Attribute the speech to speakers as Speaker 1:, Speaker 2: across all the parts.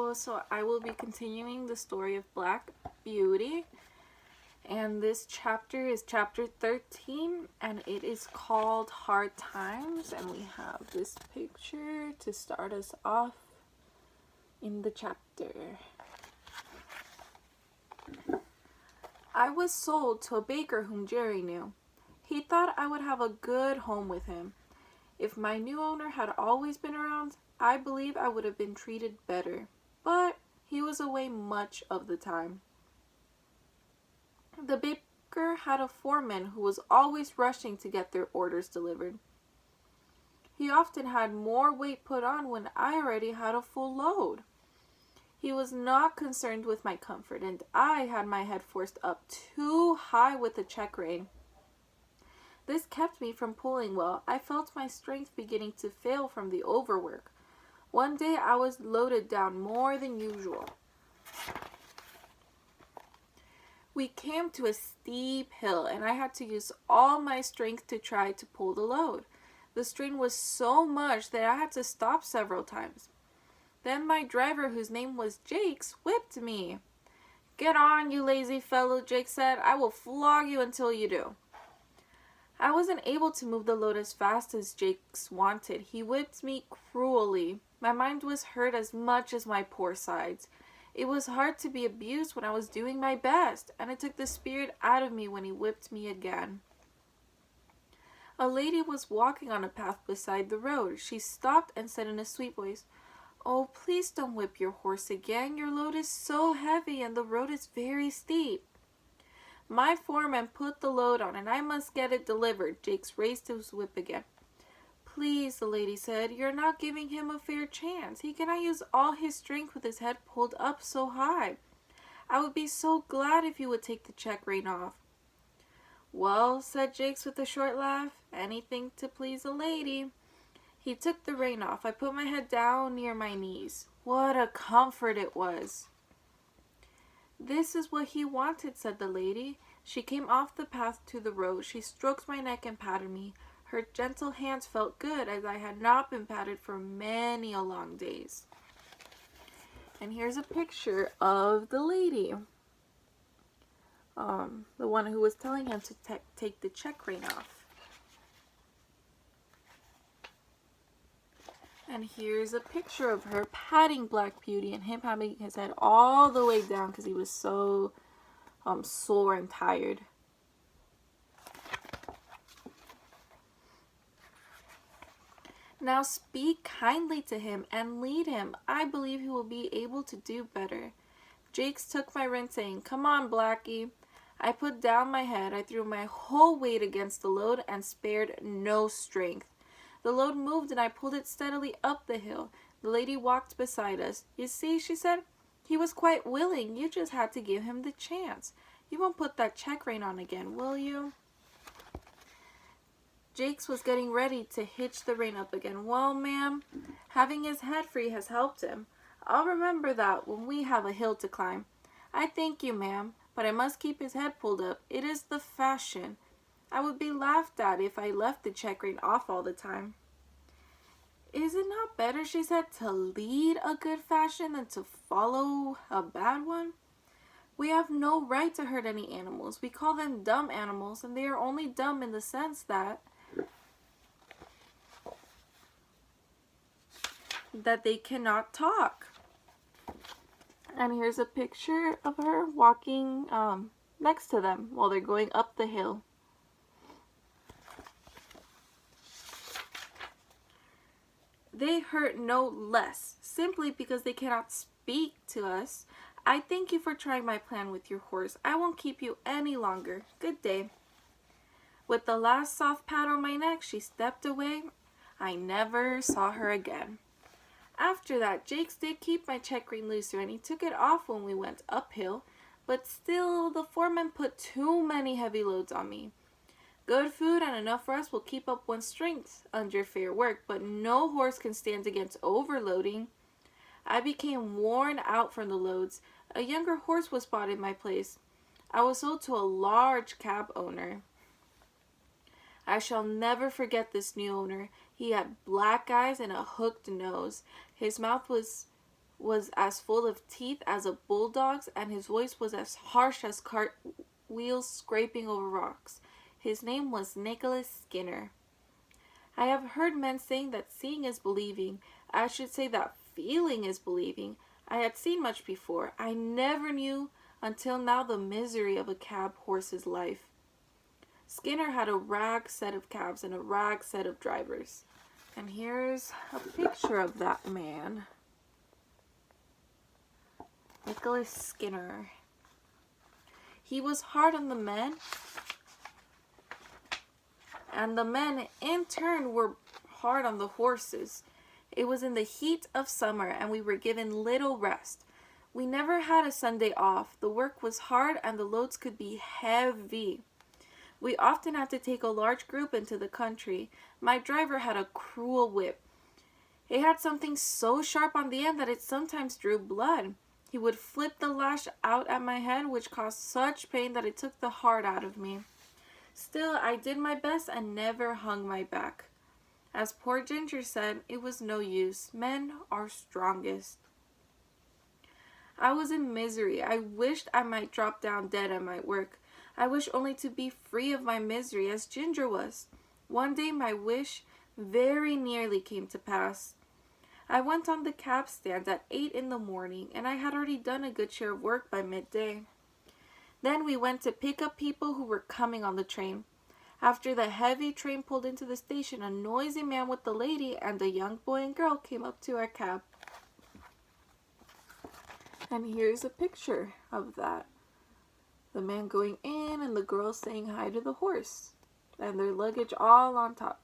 Speaker 1: Hello, so I will be continuing the story of Black Beauty, and this chapter is chapter 13, and it is called Hard Times, and we have this picture to start us off in the chapter. I was sold to a baker whom Jerry knew. He thought I would have a good home with him. If my new owner had always been around, I believe I would have been treated better, but he was away much of the time. The baker had a foreman who was always rushing to get their orders delivered. He often had more weight put on when I already had a full load. He was not concerned with my comfort, and I had my head forced up too high with the check rein. This kept me from pulling well. I felt my strength beginning to fail from the overwork. One day I was loaded down more than usual. We came to a steep hill, and I had to use all my strength to try to pull the load. The strain was so much that I had to stop several times. Then my driver, whose name was Jakes, whipped me. "Get on, you lazy fellow," Jake said. "I will flog you until you do." I wasn't able to move the load as fast as Jakes wanted. He whipped me cruelly. My mind was hurt as much as my poor sides. It was hard to be abused when I was doing my best, and it took the spirit out of me when he whipped me again. A lady was walking on a path beside the road. She stopped and said in a sweet voice, "Oh, please don't whip your horse again. Your load is so heavy and the road is very steep." My foreman put the load on, and I must get it delivered. Jakes raised his whip again. "Please," the lady said, "you're not giving him a fair chance. He cannot use all his strength with his head pulled up so high. I would be so glad if you would take the check rein off." "Well," said Jakes with a short laugh, "anything to please a lady." He took the rein off. I put my head down near my knees. What a comfort it was! "This is what he wanted," said the lady. She came off the path to the road. She stroked my neck and patted me. Her gentle hands felt good, as I had not been patted for many a long days. And here's a picture of the lady. The one who was telling him to take the check rein off. And here's a picture of her patting Black Beauty and him having his head all the way down because he was so sore and tired. "Now speak kindly to him and lead him. I believe he will be able to do better." Jakes took my rein, saying, "Come on, Blackie." I put down my head. I threw my whole weight against the load and spared no strength. The load moved, and I pulled it steadily up the hill. The lady walked beside us. "You see," she said, "he was quite willing. You just had to give him the chance. You won't put that check rein on again, will you?" Jakes was getting ready to hitch the rein up again. "Well, ma'am, having his head free has helped him. I'll remember that when we have a hill to climb." "I thank you, ma'am, but I must keep his head pulled up. It is the fashion. I would be laughed at if I left the check rein off all the time." "Is it not better," she said, "to lead a good fashion than to follow a bad one? We have no right to hurt any animals. We call them dumb animals, and they are only dumb in the sense that they cannot talk." And here's a picture of her walking next to them while they're going up the hill. "They hurt no less, simply because they cannot speak to us. I thank you for trying my plan with your horse. I won't keep you any longer. Good day." With the last soft pat on my neck, she stepped away. I never saw her again. After that, Jakes did keep my check rein looser, and he took it off when we went uphill, but still the foreman put too many heavy loads on me. Good food and enough rest will keep up one's strength under fair work, but no horse can stand against overloading. I became worn out from the loads. A younger horse was bought in my place. I was sold to a large cab owner. I shall never forget this new owner. He had black eyes and a hooked nose. His mouth was was as full of teeth as a bulldog's, and his voice was as harsh as cart wheels scraping over rocks. His name was Nicholas Skinner. I have heard men saying that seeing is believing. I should say that feeling is believing. I had seen much before. I never knew until now the misery of a cab horse's life. Skinner had a rag set of cabs and a rag set of drivers. And here's a picture of that man. Nicholas Skinner. He was hard on the men, and the men in turn were hard on the horses. It was in the heat of summer, and we were given little rest. We never had a Sunday off. The work was hard, and the loads could be heavy. We often had to take a large group into the country. My driver had a cruel whip. It had something so sharp on the end that it sometimes drew blood. He would flip the lash out at my head, which caused such pain that it took the heart out of me. Still, I did my best and never hung my back. As poor Ginger said, it was no use. Men are strongest. I was in misery. I wished I might drop down dead at my work. I wished only to be free of my misery as Ginger was. One day my wish very nearly came to pass. I went on the cab stand at 8 in the morning, and I had already done a good share of work by midday. Then we went to pick up people who were coming on the train. After the heavy train pulled into the station, a noisy man with the lady and a young boy and girl came up to our cab. And here's a picture of that. The man going in and the girl saying hi to the horse. And their luggage all on top.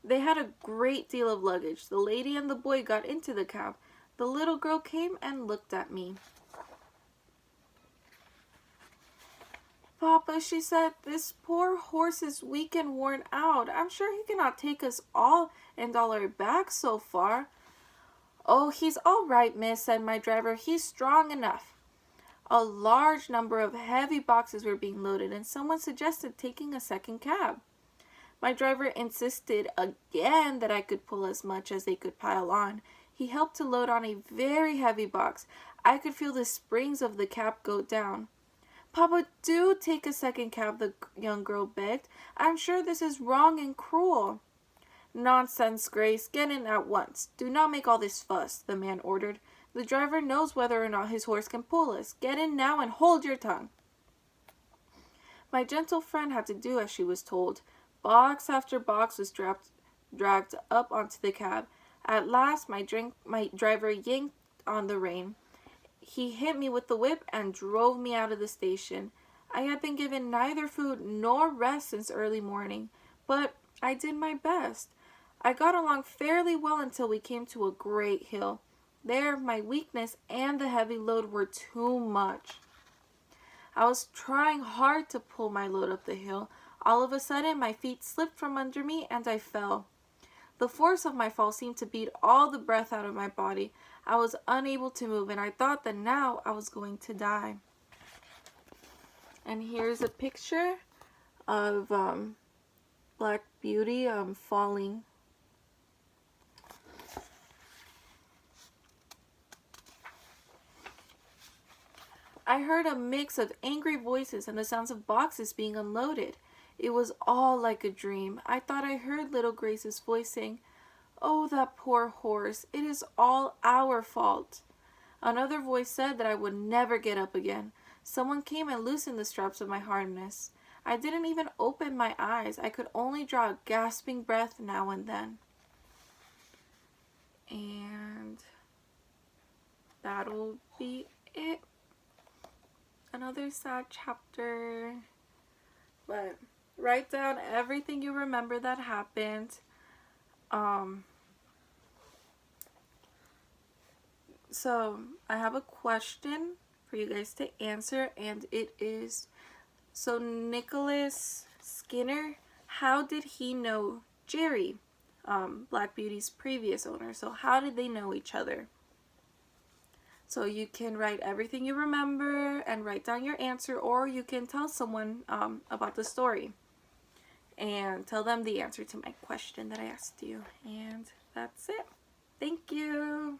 Speaker 1: They had a great deal of luggage. The lady and the boy got into the cab. The little girl came and looked at me. Papa, she said, this poor horse is weak and worn out. I'm sure he cannot take us all and all our bags so far. Oh, he's all right, miss, said my driver. He's strong enough. A large number of heavy boxes were being loaded, and someone suggested taking a second cab. My driver insisted again that I could pull as much as they could pile on. He helped to load on a very heavy box. I could feel the springs of the cab go down. Papa, do take a second cab, the young girl begged. I'm sure this is wrong and cruel. Nonsense, Grace. Get in at once. Do not make all this fuss, the man ordered. The driver knows whether or not his horse can pull us. Get in now and hold your tongue. My gentle friend had to do as she was told. Box after box was dragged up onto the cab. At last, my driver yanked on the rein. He hit me with the whip and drove me out of the station. I had been given neither food nor rest since early morning, but I did my best. I got along fairly well until we came to a great hill. There, my weakness and the heavy load were too much. I was trying hard to pull my load up the hill. All of a sudden, my feet slipped from under me and I fell. The force of my fall seemed to beat all the breath out of my body. I was unable to move, and I thought that now I was going to die. And here's a picture of Black Beauty falling. I heard a mix of angry voices and the sounds of boxes being unloaded. It was all like a dream. I thought I heard little Grace's voice saying, "Oh, that poor horse. It is all our fault." Another voice said that I would never get up again. Someone came and loosened the straps of my harness. I didn't even open my eyes. I could only draw a gasping breath now and then. And that'll be it. Another sad chapter. But write down everything you remember that happened. So I have a question for you guys to answer, and it is, so Nicholas Skinner, how did he know Jerry, Black Beauty's previous owner? So how did they know each other? So you can write everything you remember and write down your answer, or you can tell someone about the story. and tell them the answer to my question that I asked you. And that's it. Thank you.